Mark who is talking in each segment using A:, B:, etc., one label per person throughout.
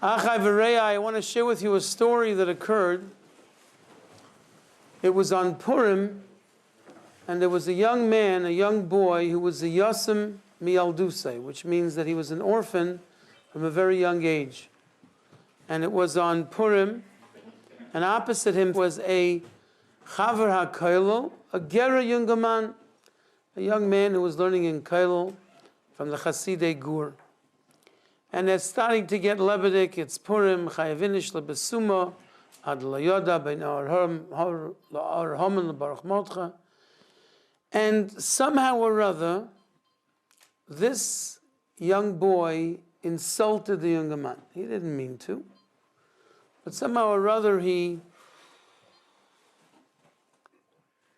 A: Achai v'reai, I want to share with you a story that occurred. It was on Purim, and there was a young man, a young boy, who was a yasem mi'aldusei, which means that he was an orphan from a very young age. And it was on Purim, and opposite him was a chaver ha'koilo, a gera yungaman, a young man who was learning in koilo from the Chasidei Gur. And they're starting to get Lebedik. It's Purim, Chayavinish lebesuma, ad layoda ben ar homen lebaruch motcha. And somehow or other, this young boy insulted the younger man. He didn't mean to, but somehow or other he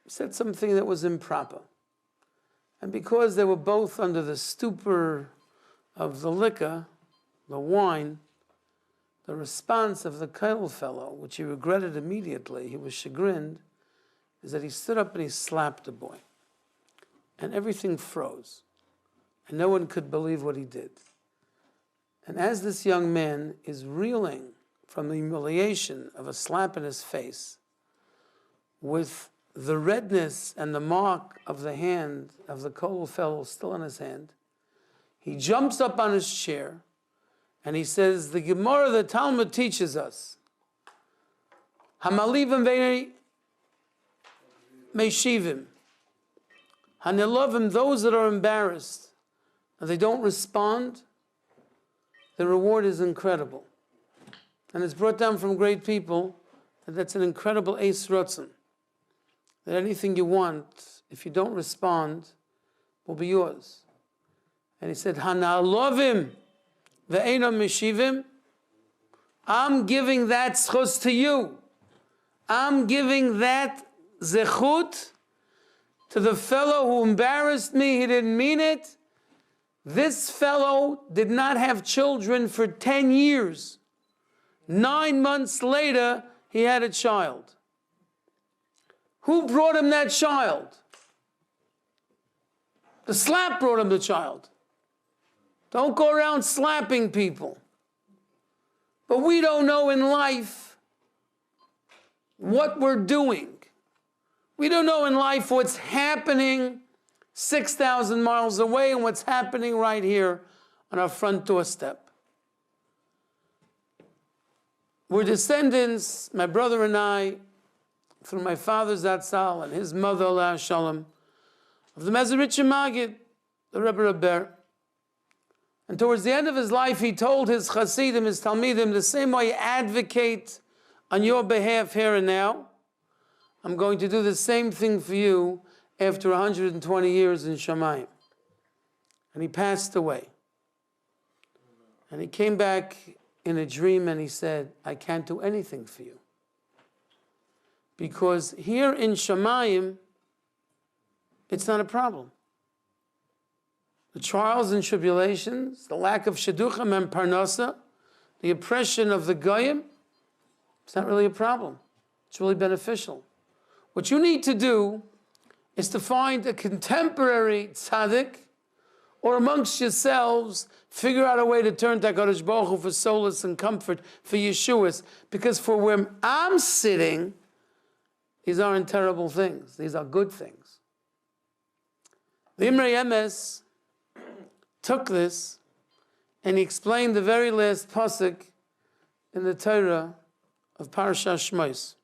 A: said something that was improper. And because they were both under the stupor of the liquor, the wine, the response of the Kyle fellow, which he regretted immediately, he was chagrined, is that he stood up and he slapped the boy. And everything froze. And no one could believe what he did. And as this young man is reeling from the humiliation of a slap in his face, with the redness and the mark of the hand of the Kyle fellow still in his hand, he jumps up on his chair and he says, the Gemara, the Talmud teaches us, Hamalivim v'nei meishivim, Hanilovim, those that are embarrassed and they don't respond, the reward is incredible. And it's brought down from great people that that's an incredible eis rotzen, that anything you want, if you don't respond, will be yours. And he said, Hanalovim ve'ena meshivim, I'm giving that zchus to you. I'm giving that zechut to the fellow who embarrassed me. He didn't mean it. This fellow did not have children for 10 years. 9 months later, he had a child. Who brought him that child? The slap brought him the child. Don't go around slapping people. But we don't know in life what we're doing. We don't know in life what's happening 6,000 miles away and what's happening right here on our front doorstep. We're descendants, my brother and I, through my father Zatzal and his mother, Allah Shalom, of the Mezritcher Maggid, the Rebbe Rabbi. And towards the end of his life, he told his Hasidim, his Talmidim, the same way I advocate on your behalf here and now, I'm going to do the same thing for you after 120 years in Shamayim. And he passed away. And he came back in a dream and he said, I can't do anything for you. Because here in Shamayim, it's not a problem. The trials and tribulations, the lack of shidduchim and parnasa, the oppression of the goyim, it's not really a problem. It's really beneficial. What you need to do is to find a contemporary tzaddik, or amongst yourselves, figure out a way to turn to HaKadosh Baruch Hu for solace and comfort, for Yeshuas. Because for where I'm sitting, these aren't terrible things. These are good things. The Imrei Emes took this and he explained the very last pasuk in the Torah of Parashat Shmos.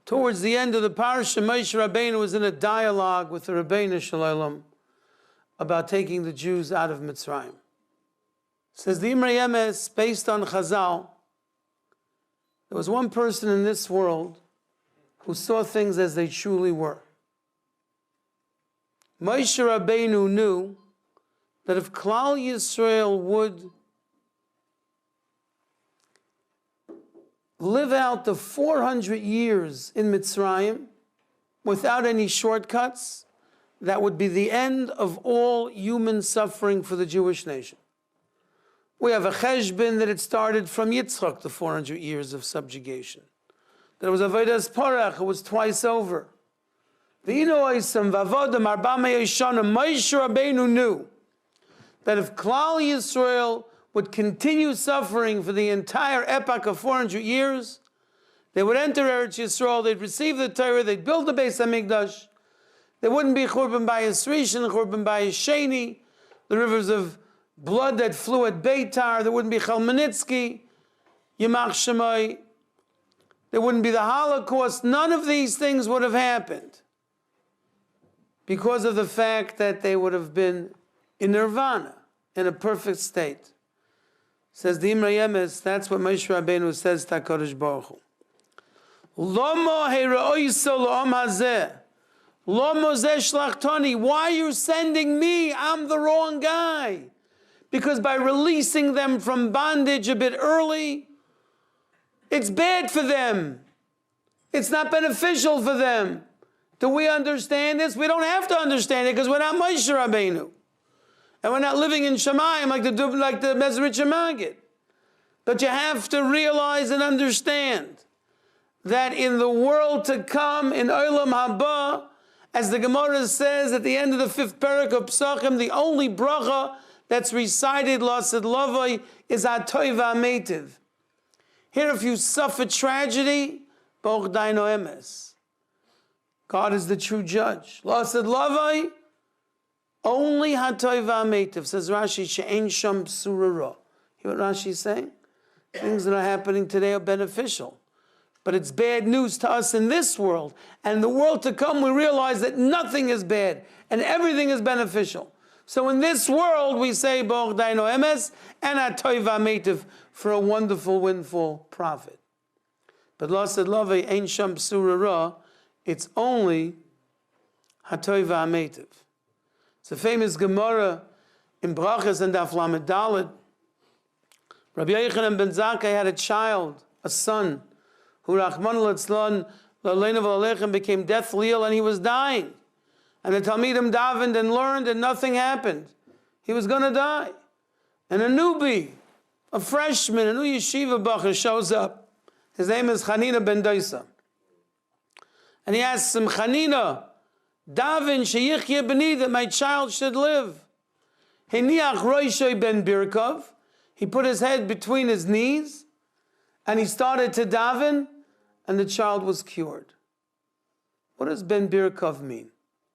A: Towards the end of the parasha, Moshe Rabbeinu was in a dialogue with the Rabbeinu Shalom about taking the Jews out of Mitzrayim. Says the Imrei Emes, based on Chazal, there was one person in this world who saw things as they truly were. Moshe Rabbeinu knew that if Klal Yisrael would live out the 400 years in Mitzrayim without any shortcuts, that would be the end of all human suffering for the Jewish nation. We have a cheshbon that it started from Yitzchak, the 400 years of subjugation. There was Avodas Parach, it was twice over. Moshe Rabbeinu knew that if Klal Yisrael would continue suffering for the entire epoch of 400 years. They would enter Eretz Yisrael, they'd receive the Torah, they'd build the Beis HaMikdash. There wouldn't be Churban Bayis Rishon, Churban Bayis Sheni, the rivers of blood that flew at Beitar. There wouldn't be Chalmanitsky, Yamach Shemai. There wouldn't be the Holocaust. None of these things would have happened because of the fact that they would have been in nirvana, in a perfect state. Says the Imra Yemes, that's what Moshe Rabbeinu says to HaKadosh Baruch Hu. Lomo he'ra'oiso lo'am hazeh. Lomo zeh shlachtoni. Why are you sending me? I'm the wrong guy. Because by releasing them from bondage a bit early, it's bad for them. It's not beneficial for them. Do we understand this? We don't have to understand it because we're not Moshe Rabbeinu. And we're not living in Shemayim like the Mezritch Magid. But you have to realize and understand that in the world to come, in Olam Haba, as the Gemara says at the end of the 5th parak of Psachim, the only bracha that's recited, Lasid Lavai, is Atoy V'Ametiv. Here, if you suffer tragedy, Boch Daino Emes. God is the true judge. Lasid Lavai, only Hatoy V'Ametiv. Says Rashi, She'en Sham Surara. Hear what Rashi is saying? Things that are happening today are beneficial. But it's bad news to us in this world. And in the world to come, we realize that nothing is bad and everything is beneficial. So in this world, we say, Boch Daino Emes and Hatoy V'Ametiv for a wonderful windfall profit. But Lasid Lavai Ein Sham Surara, it's only Hatoy V'Ametiv. It's a famous Gemara in Brachas and Daf Lamed Daled. Rabbi Yochanan ben Zakkai had a child, a son, who Rachman Litzlan L'Aleinu V'Alechem became deathly ill and he was dying. And the Talmidim davened and learned and nothing happened. He was going to die. And a newbie, a freshman, a new yeshiva bacher shows up. His name is Hanina ben Dosa. And he asks him, Hanina, daven sheyichye b'ni, that my child should live. Heniach roishoy ben birkov. He put his head between his knees and he started to daven and the child was cured. What does ben birkov mean?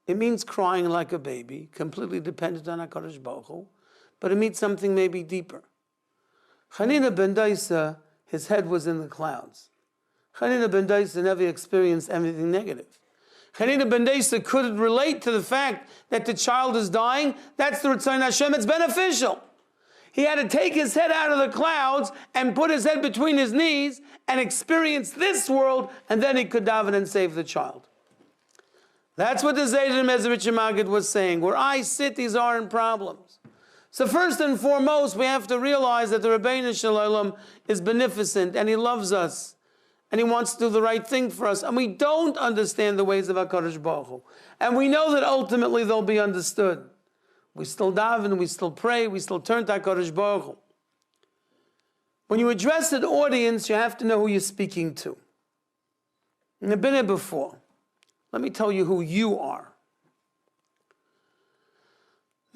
A: It means crying like a baby, completely dependent on HaKadosh Baruch Hu, but it means something maybe deeper. Hanina ben Dosa, his head was in the clouds. Hanina ben Dosa never experienced anything negative. Hanina ben Dosa could relate to the fact that the child is dying. That's the Ritzayin Hashem. It's beneficial. He had to take his head out of the clouds and put his head between his knees and experience this world, and then he could daven and save the child. That's what the Zaydim Mezritch Magid was saying. Where I sit, these aren't problems. So first and foremost, we have to realize that the Rabbeinu Shalom is beneficent and he loves us. And he wants to do the right thing for us. And we don't understand the ways of HaKadosh Baruch Hu. And we know that ultimately they'll be understood. We still daven, we still pray, we still turn to HaKadosh Baruch Hu. When you address an audience, you have to know who you're speaking to. And I've been here before. Let me tell you who you are.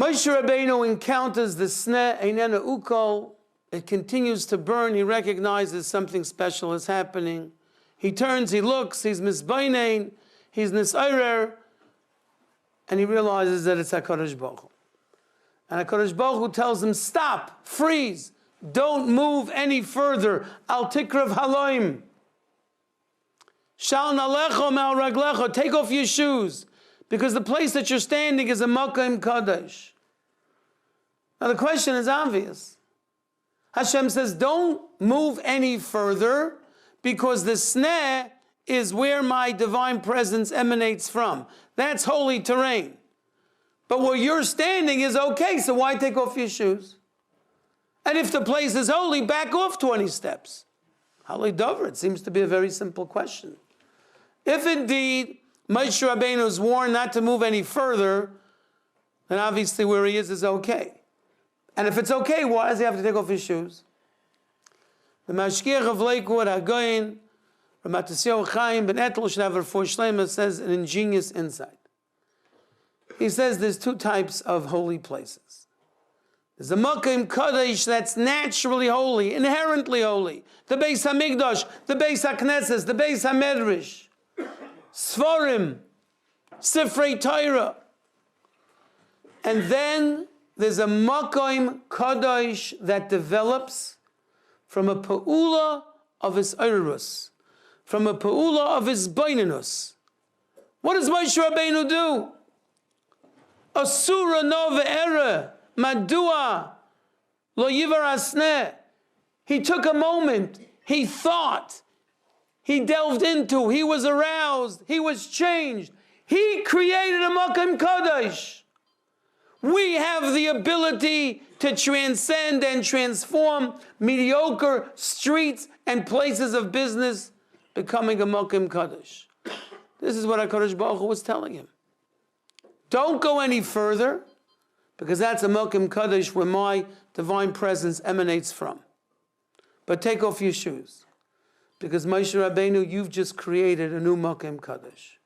A: Moshe Rabbeinu encounters the sneh, einena ukol. It continues to burn. He recognizes something special is happening. He turns, he looks, he's misbainain, he's nisayrer, and he realizes that it's HaKadosh Baruch Hu. And HaKadosh Baruch Hu tells him, stop, freeze, don't move any further. Al tikrav haloim. Shal nalecho me'al raglecho. Take off your shoes, because the place that you're standing is a makom kadosh. Now the question is obvious. Hashem says, don't move any further, because the sneh is where my divine presence emanates from. That's holy terrain. But where you're standing is okay, so why take off your shoes? And if the place is holy, back off 20 steps. Halei Dover, it seems to be a very simple question. If indeed Moshe Rabbeinu is warned not to move any further, then obviously where he is okay. And if it's okay, why does he have to take off his shoes? The Mashgiach of Lakewood, Hagoyin, Ramatasiyahu Chaim ben Etel Shnaver for Shlema says an ingenious insight. He says there's two types of holy places. There's a Makom Kodesh that's naturally holy, inherently holy. The Beis HaMikdash, the Beis HaKnesses, the Beis HaMedrash, Sforim, Sifrei Torah. And then there's a Makom Kodesh that develops from a Pa'ula of his Eirus, from a Pa'ula of his Beinunus. What does Moshe Rabbeinu do? Asura Nova Era. Madua lo yivar asneh. He took a moment, he thought, he delved into, he was aroused, he was changed. He created a Makom Kodesh. We have the ability to transcend and transform mediocre streets and places of business, becoming a Makom Kodesh. This is what HaKadosh Baruch Hu was telling him. Don't go any further, because that's a Makom Kodesh where my divine presence emanates from. But take off your shoes, because Moshe Rabbeinu, you've just created a new Makom Kodesh.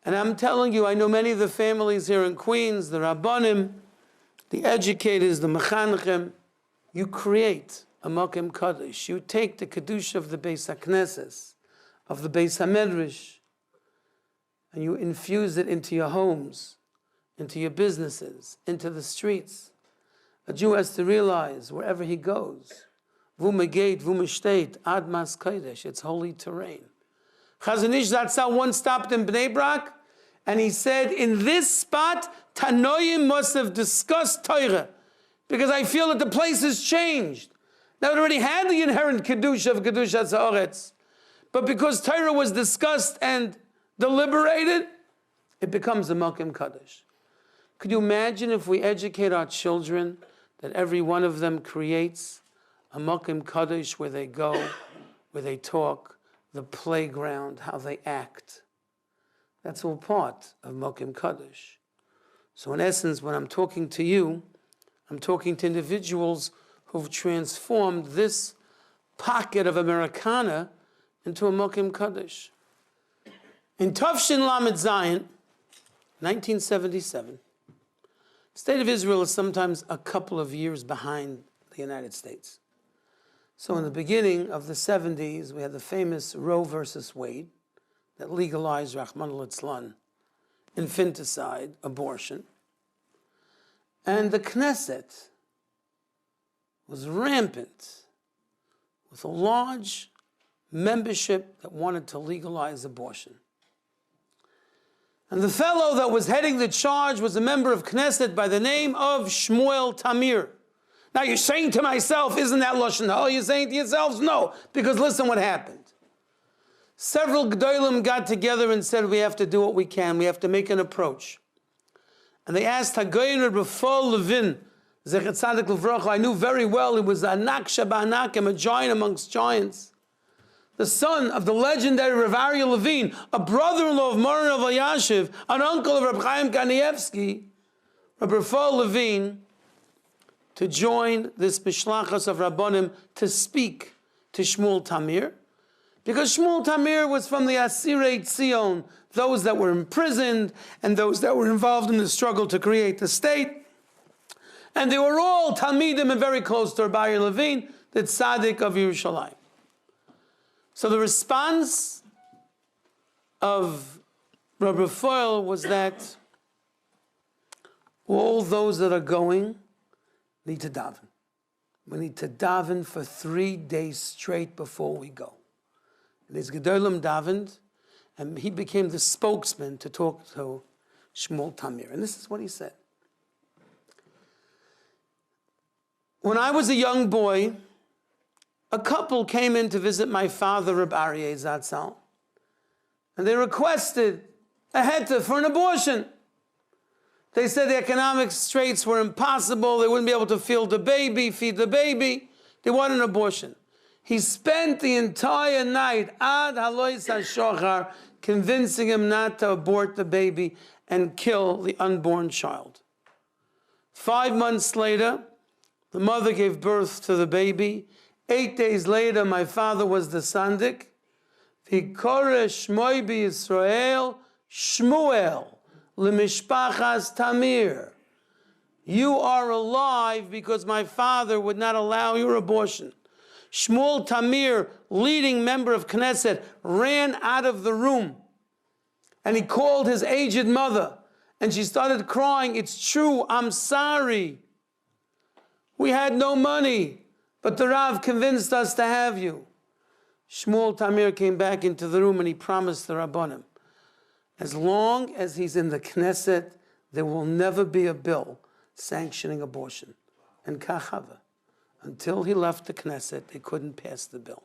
A: And I'm telling you, I know many of the families here in Queens, the Rabbanim, the educators, the Mechanechim, you create a Makom Kodesh. You take the kedusha of the Beis HaKnesses, of the Beis HaMedrash, and you infuse it into your homes, into your businesses, into the streets. A Jew has to realize wherever he goes, vu megeit, vu mishtet, ad mas kodesh, it's holy terrain. Chazon Ish Zatzal once stopped in Bnei Brak, and he said, in this spot, Tanoim must have discussed Torah, because I feel that the place has changed. Now it already had the inherent kedusha of kedusha haaretz, but because Torah was discussed and deliberated, it becomes a Makom Kodesh. Could you imagine if we educate our children that every one of them creates a Makom Kodesh where they go, where they talk, the playground, how they act? That's all part of Makom Kodesh. So in essence, when I'm talking to you, I'm talking to individuals who've transformed this pocket of Americana into a Makom Kodesh. In Tufshin Lamed Zion, 1977, the state of Israel is sometimes a couple of years behind the United States. So in the beginning of the 70s, we had the famous Roe versus Wade that legalized, Rahman al-Itzlan, infanticide, abortion. And the Knesset was rampant with a large membership that wanted to legalize abortion. And the fellow that was heading the charge was a member of Knesset by the name of Shmuel Tamir. Now you're saying to myself, isn't that Lashon Hara? You're saying to yourselves, no, because listen what happened. Several Gedolim got together and said, we have to do what we can. We have to make an approach. And they asked Hagoyin Rabbi Levin, Zechet Tzadik Levracha, I knew very well he was Anak Shabanakim, a giant amongst giants, the son of the legendary Rav Aryeh Levine, a brother-in-law of Moran of Yashiv, an uncle of Reb Chaim Kanievsky, Rabbi Levine, to join this Mishlachas of Rabbanim to speak to Shmuel Tamir, because Shmuel Tamir was from the Asirei Tzion, those that were imprisoned and those that were involved in the struggle to create the state. And they were all Talmidim and very close to Rabbi Levine, the Tzaddik of Yerushalayim. So the response of Rabbi Foyle was that all those that are going need to daven. We need to daven for 3 days straight before we go. And his Gedolim davened, and he became the spokesman to talk to Shmuel Tamir. And this is what he said. When I was a young boy, a couple came in to visit my father, Reb Aryeh Zatzal, and they requested a heta for an abortion. They said the economic straits were impossible. They wouldn't be able to feed the baby. They wanted an abortion. He spent the entire night, ad halois hashochar, convincing him not to abort the baby and kill the unborn child. 5 months later, the mother gave birth to the baby. 8 days later, my father was the sandik. V'koreh shmoi b'Yisrael Shmuel l'mishpachas Tamir. You are alive because my father would not allow your abortion. Shmuel Tamir, leading member of Knesset, ran out of the room and he called his aged mother and she started crying. It's true, I'm sorry. We had no money, but the Rav convinced us to have you. Shmuel Tamir came back into the room and he promised the Rabbanim, as long as he's in the Knesset, there will never be a bill sanctioning abortion. And kachava. Until he left the Knesset, they couldn't pass the bill.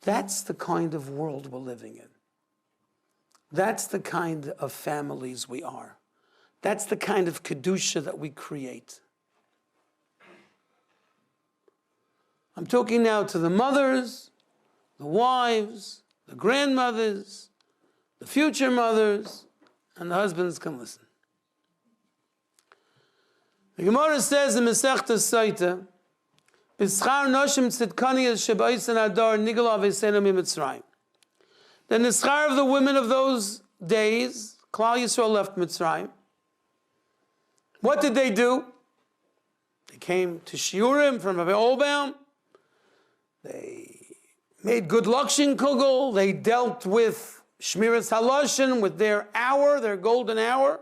A: That's the kind of world we're living in. That's the kind of families we are. That's the kind of kedusha that we create. I'm talking now to the mothers, the wives, the grandmothers, the future mothers, and the husbands can listen. The Gemara says in Masechta Saita, "B'schar noshim tzidkaniyas shebayisen adar nigel avesenu miMitzrayim." Then the schar of the women of those days, Klal Yisrael left Mitzrayim. What did they do? They came to Shiurim from Rabbi Olbaum. They made good lukshin kugel. They dealt with Shmiras Haloshin, with their hour, their golden hour.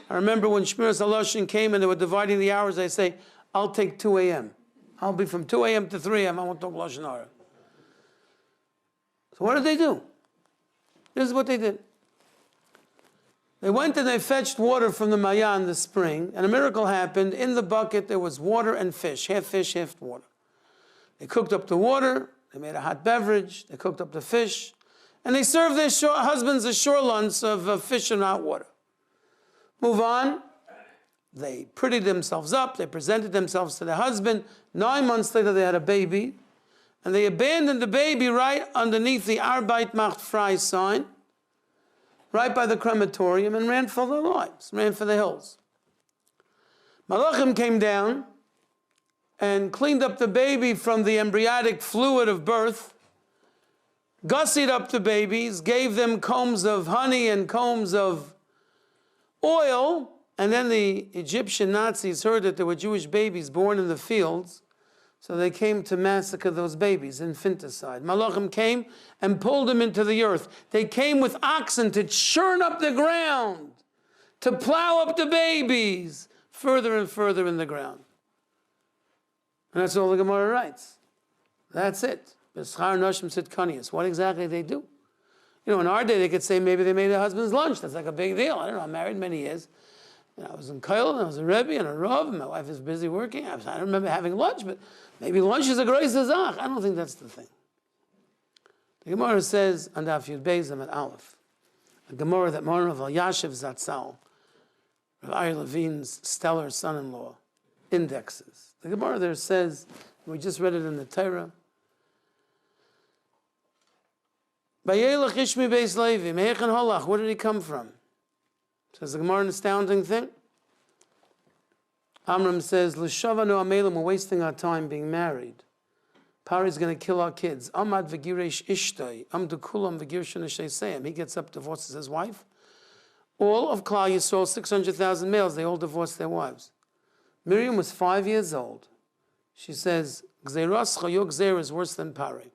A: I remember when Shmiras Haloshin came and they were dividing the hours, they say, I'll take 2 a.m. I'll be from 2 a.m. to 3 a.m. I won't talk Lashon Hara. So what did they do? This is what they did. They went and they fetched water from the Mayan, the spring, and a miracle happened. In the bucket there was water and fish, half water. They cooked up the water, they made a hot beverage, they cooked up the fish, and they served their husbands a shore lunch of fish and hot water. Move on. They prettied themselves up, they presented themselves to their husband. 9 months later they had a baby, and they abandoned the baby right underneath the Arbeit macht frei sign, right by the crematorium, and ran for their lives, ran for the hills. Malachim came down and cleaned up the baby from the embryonic fluid of birth, gussied up the babies, gave them combs of honey and combs of oil, and then the Egyptian Nazis heard that there were Jewish babies born in the fields, so they came to massacre those babies, infanticide. Malachim came and pulled them into the earth. They came with oxen to churn up the ground, to plow up the babies further and further in the ground. And that's all the Gemara writes. That's it. B'schar noshim tzidkaniyos. What exactly did they do? You know, in our day, they could say maybe they made their husband's lunch. That's like a big deal. I don't know. I'm married many years. And I was in Kail, and I was a Rabbi and a Rav, and my wife is busy working. I don't remember having lunch, but maybe lunch is a great zach. I don't think that's the thing. The Gemara says, on Daf Yud Beis at Aleph, a Gemara that Moran of Yashiv Zatzal, Rav Ari Levine's stellar son-in-law, indexes. The Gemara there says, we just read it in the Torah, Bayelach Ishmi Beis Levi, Me'echan Holach, where did he come from? Says the Gemara, an astounding thing. Amram says, L'shavanu amelim, we're wasting our time being married. Pari is going to kill our kids. Amad v'giresh ishtay, amdu kulam v'girshon sheseyim. He gets up, divorces his wife. All of Klal Yisrael, 600,000 males, they all divorced their wives. Miriam was 5 years old. She says, Gzeiras chayok gzeir is worse than Pari.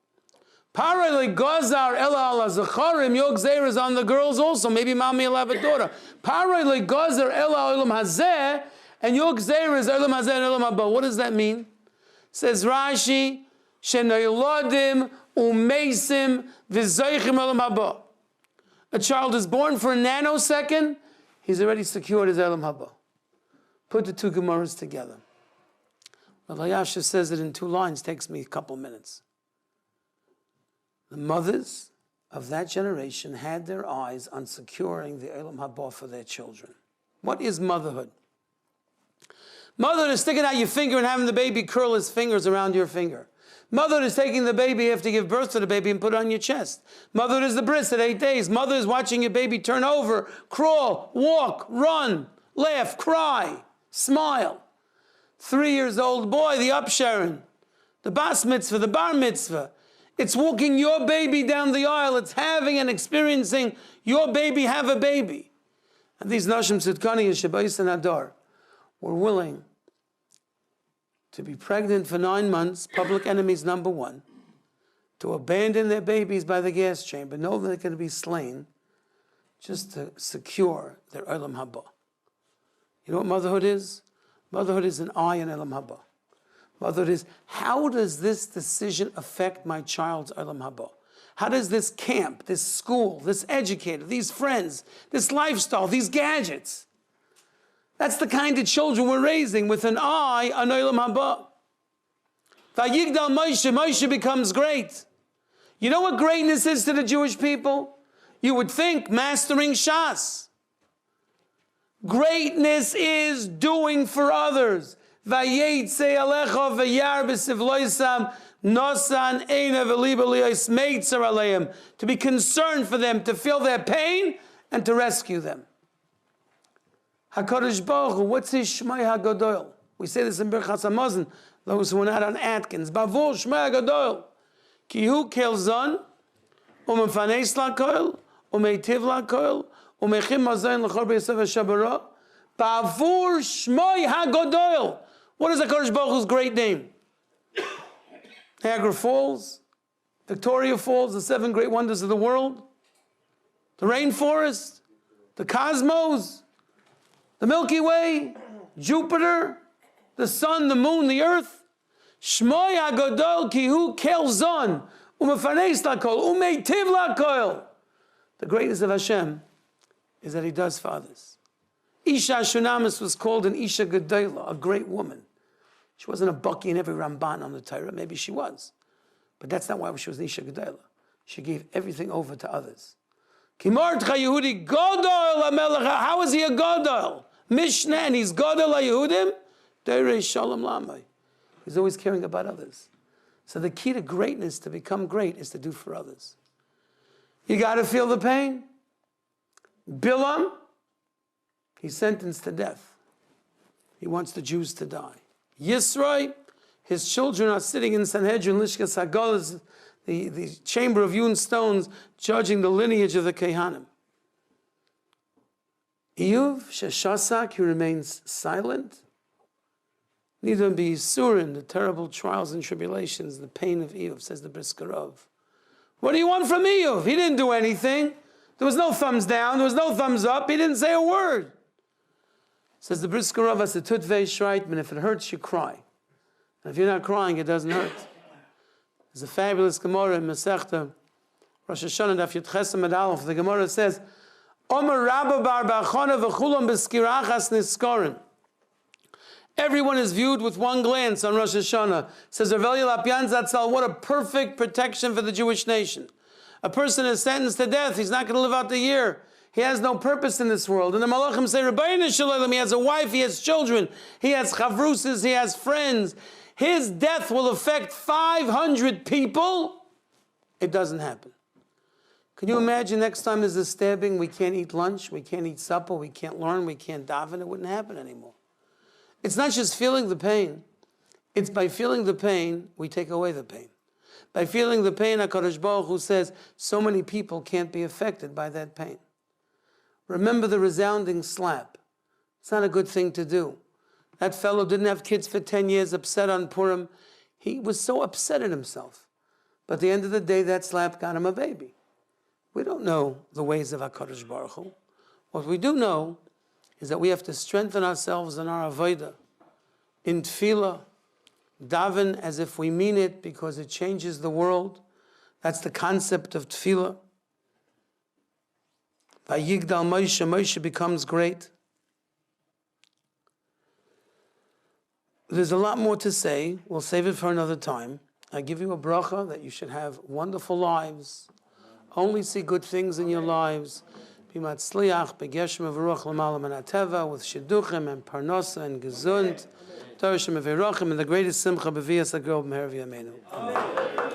A: Pari le gazar ela ala zacharim, your gzeir is on the girls also. Maybe mommy will have a daughter. Pari le gazar ela olam hazeh, and your gzeir is olam hazeh and olam haba. What does that mean? Says Rashi, sheneiladim umeisim v'zaychim olam haba. A child is born for a nanosecond, he's already secured his olam haba. Put the two Gemaras together. Well, Yasha says it in 2 lines, takes me a couple minutes. The mothers of that generation had their eyes on securing the Olam Haba for their children. What is motherhood? Motherhood is sticking out your finger and having the baby curl his fingers around your finger. Motherhood is taking the baby after you give birth to the baby and put it on your chest. Motherhood is the bris at 8 days. Motherhood is watching your baby turn over, crawl, walk, run, laugh, cry, smile. 3 years old boy, the upsharon, the bas mitzvah, the bar mitzvah. It's walking your baby down the aisle. It's having and experiencing your baby have a baby. And these Nashim Tzidkani Shabais and Adar were willing to be pregnant for 9 months, public enemies number one, to abandon their babies by the gas chamber, know that they're going to be slain, just to secure their Olam Haba. You know what motherhood is? Motherhood is an eye in Olam Haba. Motherhood is, how does this decision affect my child's Olam Haba? How does this camp, this school, this educator, these friends, this lifestyle, these gadgets, that's the kind of children we're raising with an eye on Olam Haba. Vayigdal Moshe, Moshe becomes great. You know what greatness is to the Jewish people? You would think mastering Shas. Greatness is doing for others. Vayetze alecha vayar b'sivloisam nosan eina v'liba liyos meitzer aleim. To be concerned for them, to feel their pain, and to rescue them. HaKadosh Baruch Hu, what's his Shmai HaGadol? We say this in Birchas HaMazon, those who were not on Atkins. Bavur Shmai HaGadol. Ki hu kelzon, u'mefanes la'koil, u'meitiv la'koil, u'mechim mazayin l'chor b'yosef ha'shabara. Bavur Shmai HaGadol. What is HaKadosh Baruch Hu's great name? Niagara Falls, Victoria Falls, the 7 great wonders of the world, the rainforest, the cosmos, the Milky Way, Jupiter, the sun, the moon, the earth. Shmoi HaGadol ki hu kelzon u'mefanes la'kol u'meitiv la'kol. The greatness of Hashem is that He does for others. Isha Shunamis was called an Isha Gedola, a great woman. She wasn't a Baki in every Ramban on the Torah. Maybe she was. But that's not why she was an Isha Gedola. She gave everything over to others. Kimartcha Yehudi Godol HaMelech. How is he a Godol? Mishnah, and he's Godol HaYehudim. Deirei Shalom Lamai. He's always caring about others. So the key to greatness, to become great, is to do for others. You got to feel the pain. Bilam, he's sentenced to death. He wants the Jews to die. Yisroi, his children are sitting in Sanhedrin, Lishkas Hagol, the chamber of hewn stones, judging the lineage of the Kehanim. Iyuv, Sheshasak, he remains silent. Neither be Yisurin, the terrible trials and tribulations, the pain of Iyuv, says the Briskerov. What do you want from Iyuv? He didn't do anything. There was no thumbs down, there was no thumbs up, he didn't say a word. Says the Briskerov, as a Tuvia Shreitman, if it hurts, you cry. And if you're not crying, it doesn't hurt. There's a fabulous Gemara in Masechta, Rosh Hashanah, Daf Yud Ches Amud Aleph. The Gemara says, Omer Rabba bar Bachona v'chulam b'skirachas niskorin. Everyone is viewed with one glance on Rosh Hashanah. Says Rav Elia Lapian Zatzal, what a perfect protection for the Jewish nation. A person is sentenced to death, he's not going to live out the year. He has no purpose in this world. And the Malachim say, Rabbi Shalom, he has a wife, he has children, he has chavrusas, he has friends. His death will affect 500 people. It doesn't happen. Can you imagine next time there's a stabbing, we can't eat lunch, we can't eat supper, we can't learn, we can't daven, it wouldn't happen anymore. It's not just feeling the pain. It's by feeling the pain, we take away the pain. By feeling the pain, HaKadosh Baruch Hu says, so many people can't be affected by that pain. Remember the resounding slap. It's not a good thing to do. That fellow didn't have kids for 10 years, upset on Purim. He was so upset at himself. But at the end of the day, that slap got him a baby. We don't know the ways of HaKadosh Baruch Hu. What we do know is that we have to strengthen ourselves in our avodah, in tefillah, daven as if we mean it because it changes the world. That's the concept of tefillah. Vayigdal Moshe, Moshe becomes great. There's a lot more to say. We'll save it for another time. I give you a bracha that you should have wonderful lives. Only see good things in your lives. Be matzliach, begeshem v'ruach l'malam and ateva, with shidduchim and parnosa and gesund. Torah shem v'rachim and the greatest simcha b'vias agro b'meher v'yameinu. Amen.